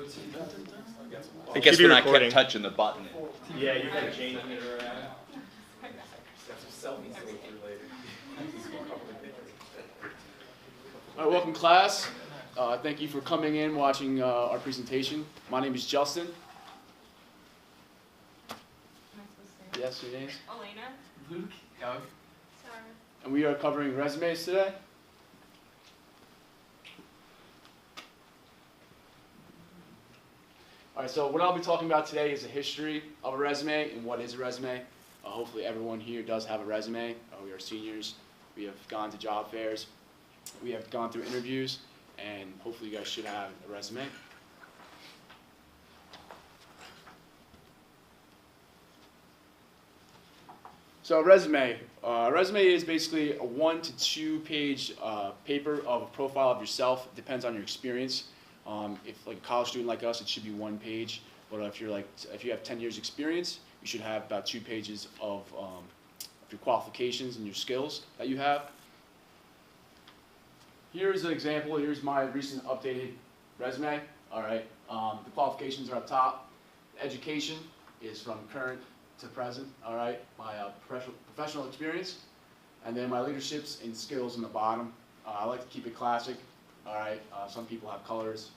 I guess when I kept touching the button. Yeah, you gotta change it around. Got some selfies to go through later. All right, welcome class. Thank you for coming in, watching our presentation. My name is Justin. Yes, your names? Elena. Luke. Doug. Sarah. And we are covering resumes today. All right, so what I'll be talking about today is the history of a resume and what is a resume. Hopefully everyone here does have a resume. We are seniors. We have gone to job fairs. We have gone through interviews, and hopefully you guys should have a resume. So a resume is basically a 1 to 2 page paper of a profile of yourself. It depends on your experience. If like a college student like us, it should be 1 page. But if you have 10 years experience, you should have about 2 pages of your qualifications and your skills that you have. Here's an example. Here's my recent updated resume. All right. The qualifications are up top. Education is from current to present. All right. My professional experience, and then my leaderships and skills in the bottom. I like to keep it classic. All right. Some people have colors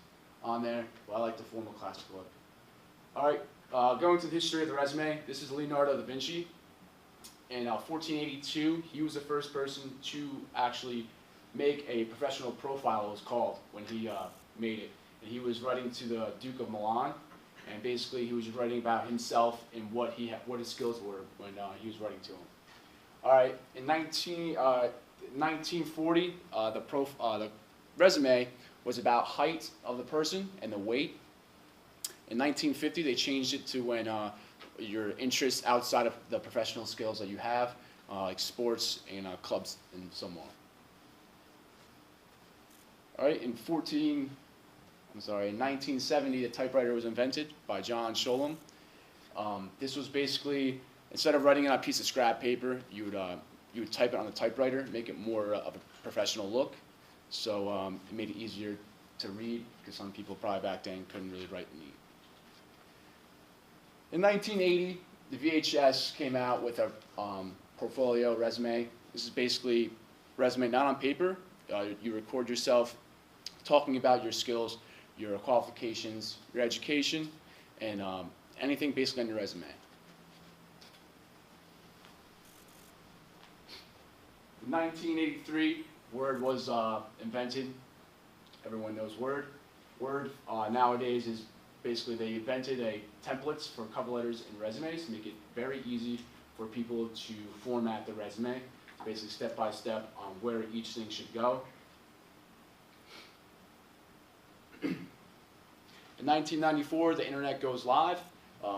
on there, but I like the formal classic look. All right. Going to the history of the resume. This is Leonardo da Vinci. In 1482, he was the first person to actually make a professional profile, it was called, when he made it. And he was writing to the Duke of Milan, and basically he was writing about himself and what his skills were when he was writing to him. All right, in 1940, the resume was about height of the person and the weight. In 1950, they changed it to when your interests outside of the professional skills that you have, like sports and clubs and so on. All right, in 1970, the typewriter was invented by John Sholem. This was basically, instead of writing it on a piece of scrap paper, you would type it on the typewriter, make it more of a professional look. So it made it easier to read, because some people probably back then couldn't really write neat. In 1980, the VHS came out with a portfolio resume. This is basically resume not on paper. You record yourself talking about your skills, your qualifications, your education, and anything basically on your resume. In 1983, Word was invented. Everyone knows Word. Word nowadays is basically they invented templates for cover letters and resumes to make it very easy for people to format the resume. Basically step by step on where each thing should go. In 1994, the internet goes live.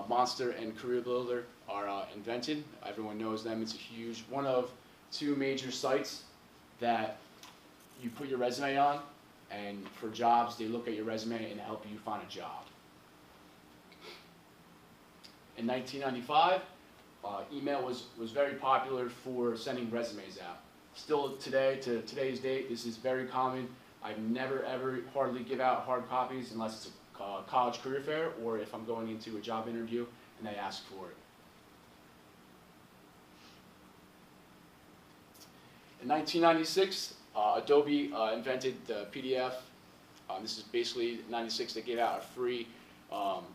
Monster and Career Builder are invented. Everyone knows them. It's a huge, one of 2 major sites that you put your resume on, and for jobs, they look at your resume and help you find a job. In 1995, email was very popular for sending resumes out. Still today, to today's date, this is very common. I never ever hardly give out hard copies unless it's a college career fair or if I'm going into a job interview and they ask for it. In 1996, Adobe invented the PDF. This is basically 96 they gave out a free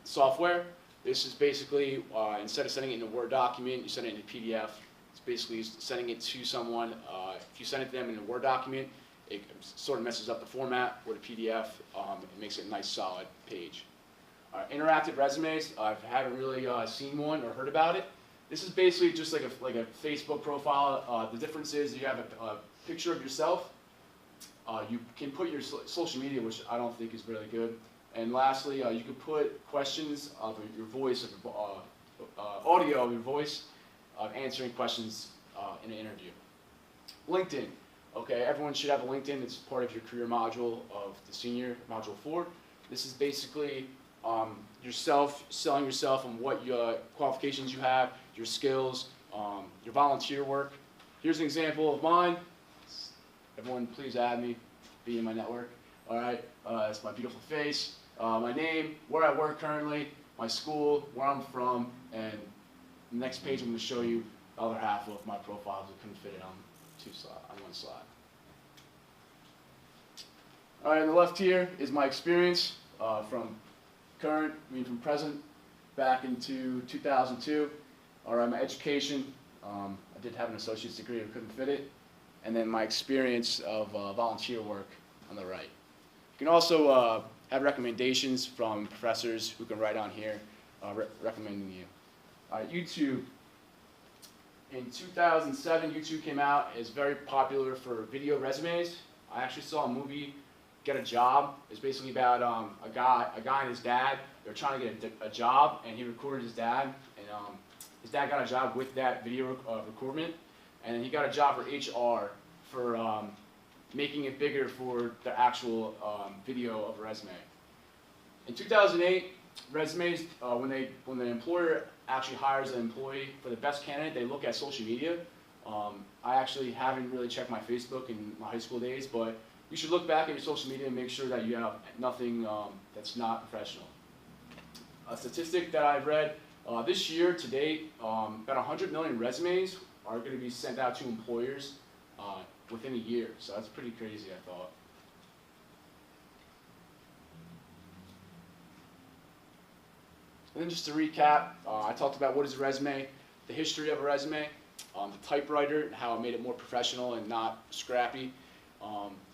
software. This is basically, instead of sending it in a Word document, you send it in a PDF. It's basically sending it to someone. If you send it to them in a Word document, it sort of messes up the format. With a PDF, it makes it a nice solid page. Interactive resumes, I haven't really seen one or heard about it. This is basically just like a Facebook profile. The difference is you have a picture of yourself. You can put your social media, which I don't think is really good. And lastly, you can put questions of your voice, audio of your voice, answering questions in an interview. LinkedIn. Okay, everyone should have a LinkedIn. It's part of your career module of the senior, module 4. This is basically yourself, selling yourself and what your qualifications you have, your skills, your volunteer work. Here's an example of mine. Everyone please add me, be in my network. All right, it's my beautiful face. my name, where I work currently, my school, where I'm from, and the next page I'm going to show you the other half of my profile because I couldn't fit it on one slide. All right, on the left here is my experience from present back into 2002. All right, my education, I did have an associate's degree, I couldn't fit it. And then my experience of volunteer work on the right. You can also have recommendations from professors who can write on here recommending you. YouTube. In 2007, YouTube came out. It's very popular for video resumes. I actually saw a movie, Get a Job. It's basically about a guy and his dad. They're trying to get a job, and he recorded his dad. And his dad got a job with that video recordment. And he got a job for HR for making it bigger for the actual video of a resume. In 2008, resumes, when the employer actually hires an employee for the best candidate, they look at social media. I actually haven't really checked my Facebook in my high school days, but you should look back at your social media and make sure that you have nothing that's not professional. A statistic that I've read, this year to date, about 100 million resumes are going to be sent out to employers within a year. So that's pretty crazy, I thought. And then just to recap, I talked about what is a resume, the history of a resume, the typewriter, and how it made it more professional and not scrappy,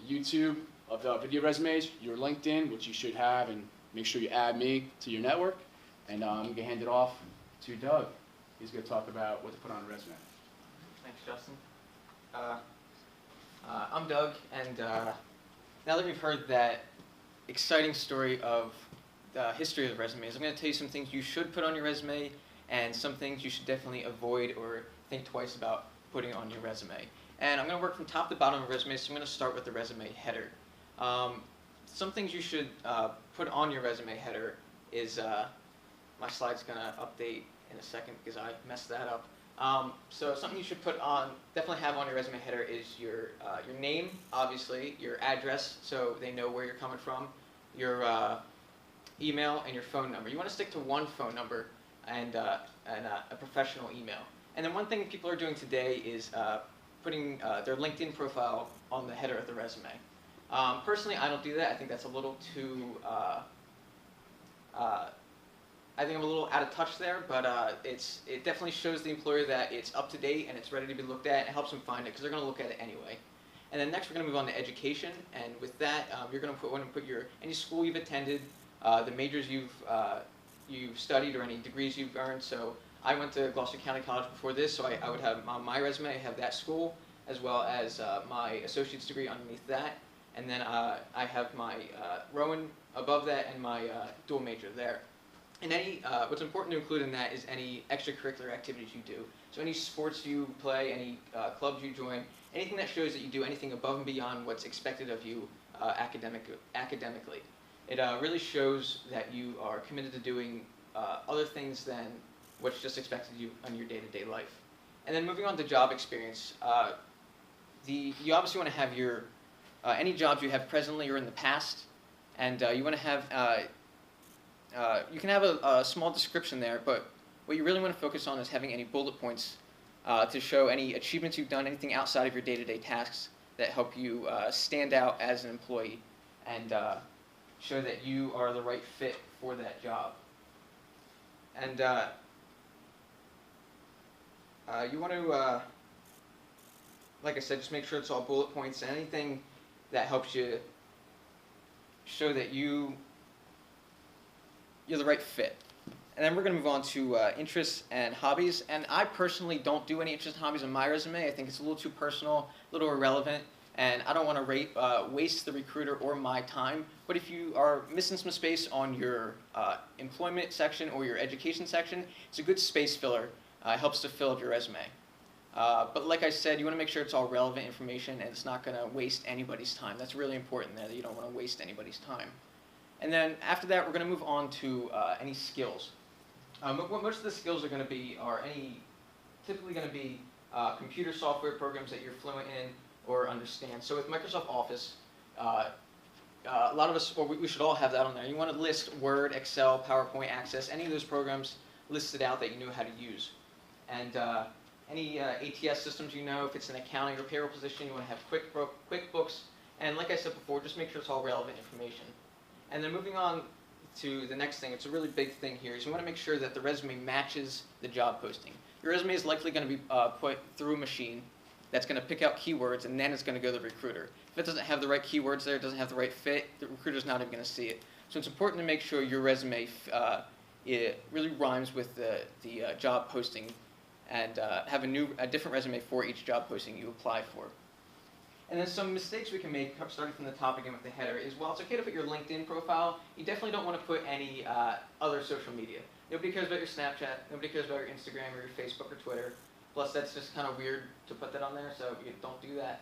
YouTube of the video resumes, your LinkedIn, which you should have, and make sure you add me to your network. And I'm going to hand it off to Doug. He's going to talk about what to put on a resume. Thanks, Justin. I'm Doug, and now that we've heard that exciting story of the history of resumes, I'm going to tell you some things you should put on your resume and some things you should definitely avoid or think twice about putting on your resume. And I'm going to work from top to bottom of a resume, so I'm going to start with the resume header. Some things you should put on your resume header is, my slide's going to update in a second because I messed that up. So something you should definitely have on your resume header is your name, obviously, your address, so they know where you're coming from, your email, and your phone number. You want to stick to one phone number and a professional email. And then one thing people are doing today is putting their LinkedIn profile on the header of the resume. Personally, I don't do that. I think that's a little too I think I'm a little out of touch there, but it definitely shows the employer that it's up to date and it's ready to be looked at. It helps them find it because they're going to look at it anyway. And then next we're going to move on to education, and with that you're going to put any school you've attended, the majors you've studied, or any degrees you've earned. So I went to Gloucester County College before this, so I would have on my resume, I have that school as well as my associate's degree underneath that, and then I have my Rowan above that and my dual major there. And what's important to include in that is any extracurricular activities you do. So any sports you play, any clubs you join, anything that shows that you do anything above and beyond what's expected of you academically. It really shows that you are committed to doing other things than what's just expected of you on your day-to-day life. And then moving on to job experience, you obviously want to have your any jobs you have presently or in the past, and you want to have you can have a small description there, but what you really want to focus on is having any bullet points to show any achievements you've done, anything outside of your day-to-day tasks that help you stand out as an employee and show that you are the right fit for that job. And you want to, like I said, just make sure it's all bullet points and anything that helps you show that you're the right fit. And then we're going to move on to interests and hobbies. And I personally don't do any interests and hobbies on my resume. I think it's a little too personal, a little irrelevant, and I don't want to waste the recruiter or my time. But if you are missing some space on your employment section or your education section, it's a good space filler. It helps to fill up your resume. But like I said, you want to make sure it's all relevant information and it's not going to waste anybody's time. That's really important there, that you don't want to waste anybody's time. And then after that, we're going to move on to any skills. What most of the skills are going to be are typically going to be computer software programs that you're fluent in or understand. So with Microsoft Office, a lot of us, or we should all have that on there. You want to list Word, Excel, PowerPoint, Access, any of those programs listed out that you know how to use. And any ATS systems you know, if it's an accounting or payroll position, you want to have QuickBooks. And like I said before, just make sure it's all relevant information. And then moving on to the next thing, it's a really big thing here, is you want to make sure that the resume matches the job posting. Your resume is likely going to be put through a machine that's going to pick out keywords, and then it's going to go to the recruiter. If it doesn't have the right keywords there, it doesn't have the right fit, the recruiter's not even going to see it. So it's important to make sure your resume it really rhymes with the job posting, and have a different resume for each job posting you apply for. And then some mistakes we can make, starting from the top again with the header, is while it's okay to put your LinkedIn profile, you definitely don't want to put any other social media. Nobody cares about your Snapchat, nobody cares about your Instagram or your Facebook or Twitter. Plus, that's just kind of weird to put that on there, so you don't do that.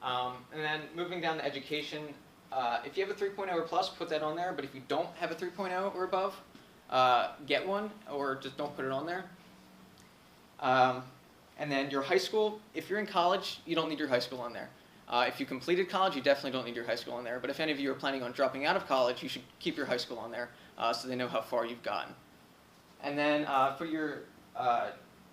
And then moving down to education, if you have a 3.0 or plus, put that on there. But if you don't have a 3.0 or above, get one, or just don't put it on there. And then your high school, if you're in college, you don't need your high school on there. If you completed college, you definitely don't need your high school on there. But if any of you are planning on dropping out of college, you should keep your high school on there so they know how far you've gotten. And then for your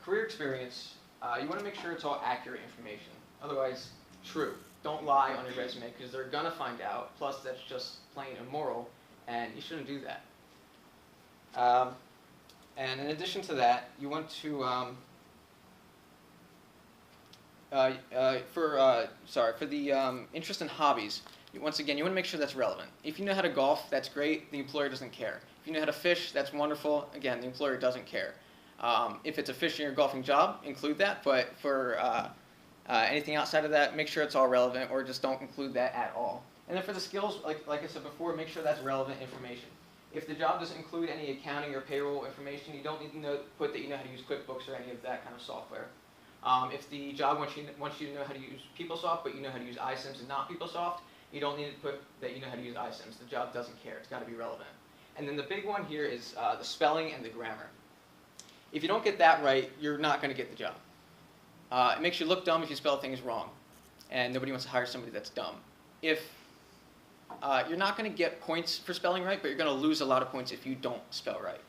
career experience, you want to make sure it's all accurate information. Otherwise, true. Don't lie on your resume, because they're going to find out. Plus, that's just plain immoral, and you shouldn't do that. And in addition to that, you want to, for the interest and hobbies, once again, you want to make sure that's relevant. If you know how to golf, that's great. The employer doesn't care. If you know how to fish, that's wonderful. Again, the employer doesn't care. If it's a fishing or golfing job, include that. But for anything outside of that, make sure it's all relevant, or just don't include that at all. And then for the skills, like I said before, make sure that's relevant information. If the job doesn't include any accounting or payroll information, you don't need to put that you know how to use QuickBooks or any of that kind of software. If the job wants you to know how to use PeopleSoft, but you know how to use iCIMS and not PeopleSoft, you don't need to put that you know how to use iCIMS. The job doesn't care. It's got to be relevant. And then the big one here is the spelling and the grammar. If you don't get that right, you're not going to get the job. It makes you look dumb if you spell things wrong, and nobody wants to hire somebody that's dumb. If you're not going to get points for spelling right, but you're going to lose a lot of points if you don't spell right.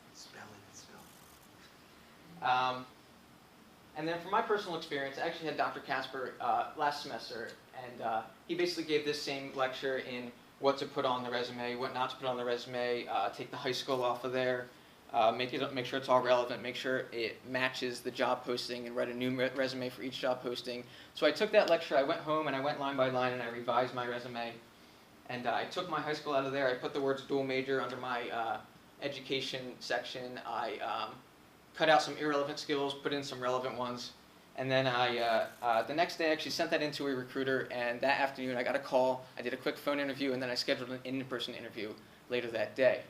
And then from my personal experience, I actually had Dr. Casper last semester, and he basically gave this same lecture in what to put on the resume, what not to put on the resume, take the high school off of there, make sure it's all relevant, make sure it matches the job posting, and write a new resume for each job posting. So I took that lecture, I went home, and I went line by line, and I revised my resume. And I took my high school out of there. I put the words dual major under my education section. I cut out some irrelevant skills, put in some relevant ones. And then the next day I actually sent that into a recruiter, and that afternoon I got a call. I did a quick phone interview, and then I scheduled an in-person interview later that day.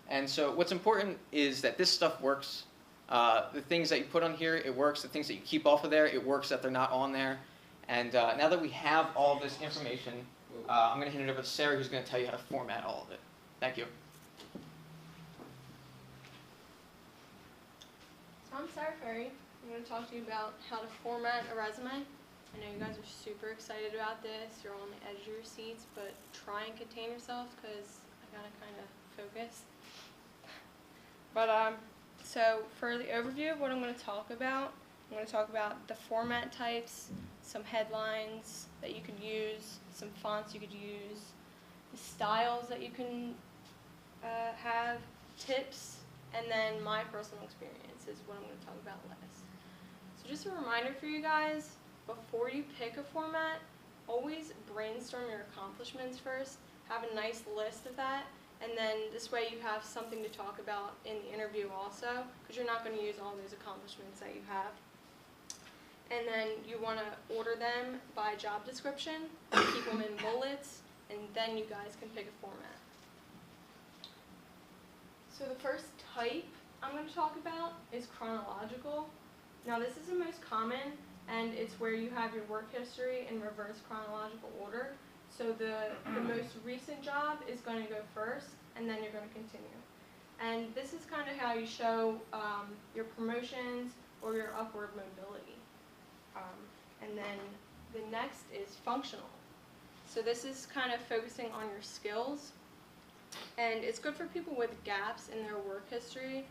And so what's important is that this stuff works. The things that you put on here, it works. The things that you keep off of there, it works that they're not on there. And now that we have all this information, I'm going to hand it over to Sarah, who's going to tell you how to format all of it. Thank you. So I'm Sarah Ferry. I'm going to talk to you about how to format a resume. I know you guys are super excited about this. You're on the edge of your seats, but try and contain yourselves, because I got to kind of focus. But so for the overview of what I'm going to talk about, I'm going to talk about the format types, some headlines that you could use, some fonts you could use, the styles that you can have, tips, and then my personal experience is what I'm going to talk about last. So just a reminder for you guys, before you pick a format, always brainstorm your accomplishments first. Have a nice list of that, and then this way you have something to talk about in the interview also, because you're not going to use all those accomplishments that you have. And then you want to order them by job description, keep them in bullets, and then you guys can pick a format. So the first type I'm going to talk about is chronological. Now this is the most common, and it's where you have your work history in reverse chronological order. So the most recent job is going to go first, and then you're going to continue. And this is kind of how you show your promotions or your upward mobility. And then the next is functional. So this is kind of focusing on your skills. And it's good for people with gaps in their work history.